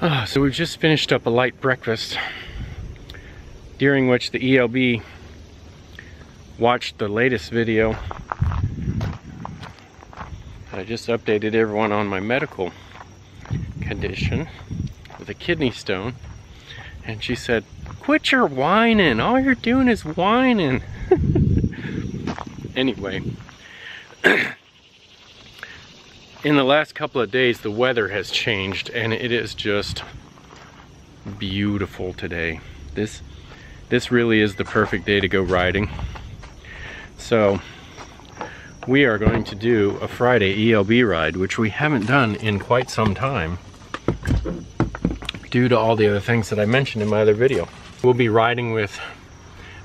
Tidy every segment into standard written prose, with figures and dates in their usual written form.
So we've just finished up a light breakfast, during which the ELB watched the latest video. I just updated everyone on my medical condition with a kidney stone, and she said, "Quit your whining, all you're doing is whining." Anyway, in the last couple of days the weather has changed and it is just beautiful today. This really is the perfect day to go riding. So we are going to do a Friday ELB ride, which we haven't done in quite some time due to all the other things that I mentioned in my other video. We'll be riding with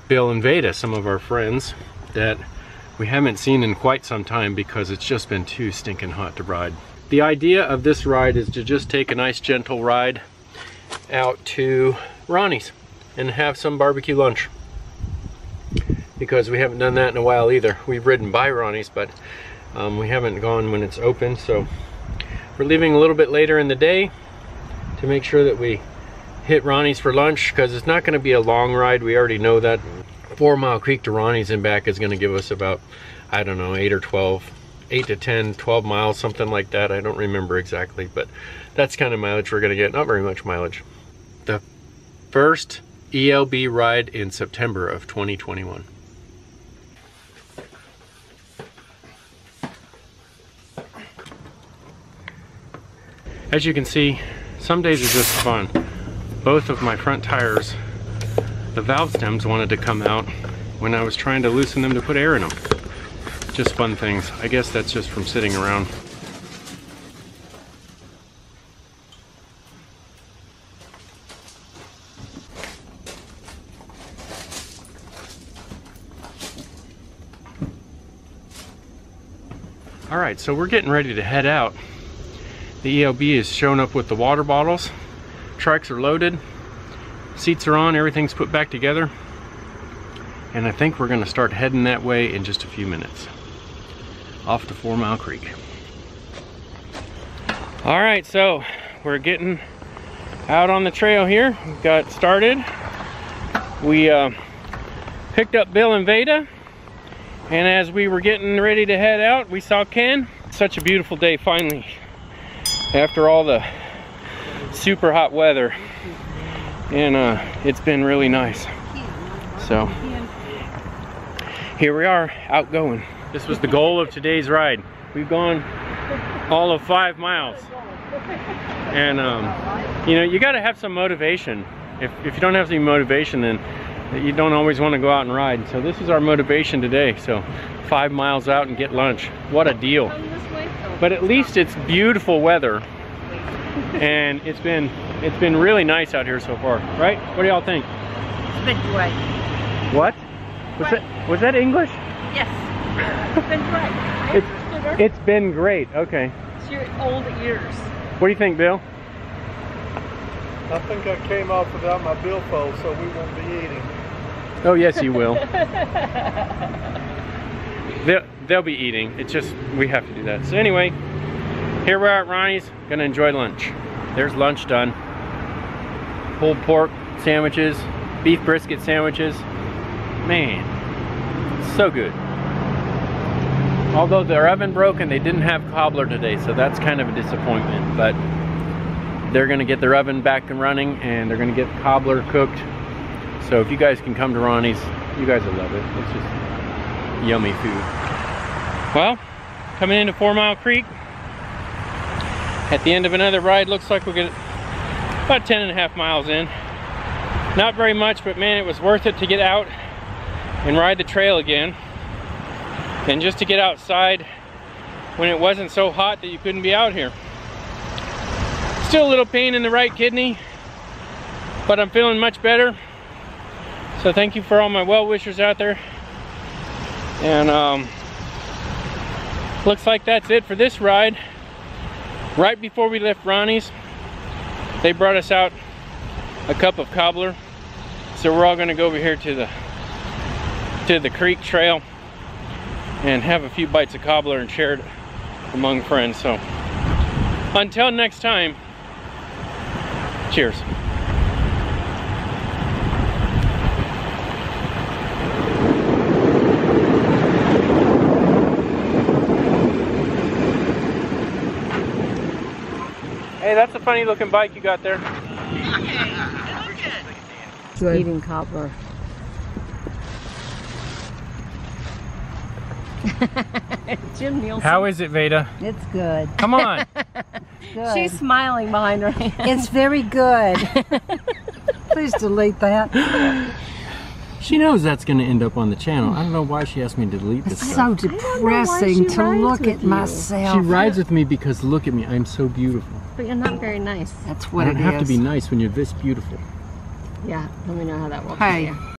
Bill and Veda, some of our friends that we haven't seen in quite some time because it's just been too stinking hot to ride. The idea of this ride is to just take a nice gentle ride out to Ronnie's and have some barbecue lunch, because we haven't done that in a while either. We've ridden by Ronnie's, but we haven't gone when it's open, so we're leaving a little bit later in the day to make sure that we hit Ronnie's for lunch, because it's not going to be a long ride. We already know that. 4 Mile Creek to Ronnie's and back is going to give us about, I don't know, 8 to 10, 12 miles, something like that. I don't remember exactly, but that's kind of mileage we're going to get. Not very much mileage. The first ELB ride in September of 2021. As you can see, some days are just fun. Both of my front tires, the valve stems wanted to come out when I was trying to loosen them to put air in them. Just fun things. I guess that's just from sitting around. Alright, so we're getting ready to head out. The ELB is showing up with the water bottles. Trikes are loaded. Seats are on, everything's put back together, and I think we're going to start heading that way in just a few minutes. Off to 4 Mile Creek. Alright, so we're getting out on the trail here. We got started. We picked up Bill and Veda, and as we were getting ready to head out, we saw Ken. Such a beautiful day finally, after all the super hot weather. And it's been really nice. So here we are, out going. This was the goal of today's ride. We've gone all of 5 miles. And you know, you got to have some motivation. If you don't have any motivation, then you don't always want to go out and ride. So this is our motivation today. So 5 miles out and get lunch. What a deal. But at least it's beautiful weather. And it's been really nice out here so far, right? What do y'all think? It's been great. What? Was that English? Yes. It's been great. It's been great. Okay. It's your old ears. What do you think, Bill? I think I came off without my billfold, so we won't be eating. Oh yes, you will. They'll be eating. It's just we have to do that. So anyway, here we are at Ronnie's. Gonna enjoy lunch. There's lunch done. Pulled pork sandwiches, beef brisket sandwiches. Man, so good. Although their oven broke and they didn't have cobbler today, so that's kind of a disappointment. But they're gonna get their oven back and running, and they're gonna get the cobbler cooked. So if you guys can come to Ronnie's, you guys will love it. It's just yummy food. Well, coming into 4 Mile Creek. At the end of another ride, looks like we're about 10.5 miles in. Not very much, but man, it was worth it to get out and ride the trail again. And just to get outside when it wasn't so hot that you couldn't be out here. Still a little pain in the right kidney, but I'm feeling much better. So thank you for all my well-wishers out there. And looks like that's it for this ride. Right before we left Ronnie's, they brought us out a cup of cobbler. So we're all gonna go over here to the creek trail and have a few bites of cobbler and share it among friends. So until next time, Cheers. Hey, that's a funny looking bike you got there. Good. Eating cobbler. Jim Nielsen. How is it, Veda? It's good. Come on. Good. She's smiling behind her hand. It's very good. Please delete that. She knows that's going to end up on the channel. I don't know why she asked me to delete this It's stuff. so depressing to look at myself. She rides with me because look at me, I'm so beautiful. But you're not very nice. That's what I it don't is. have to be nice when you're this beautiful. Yeah, let me know how that works. Hey. For you.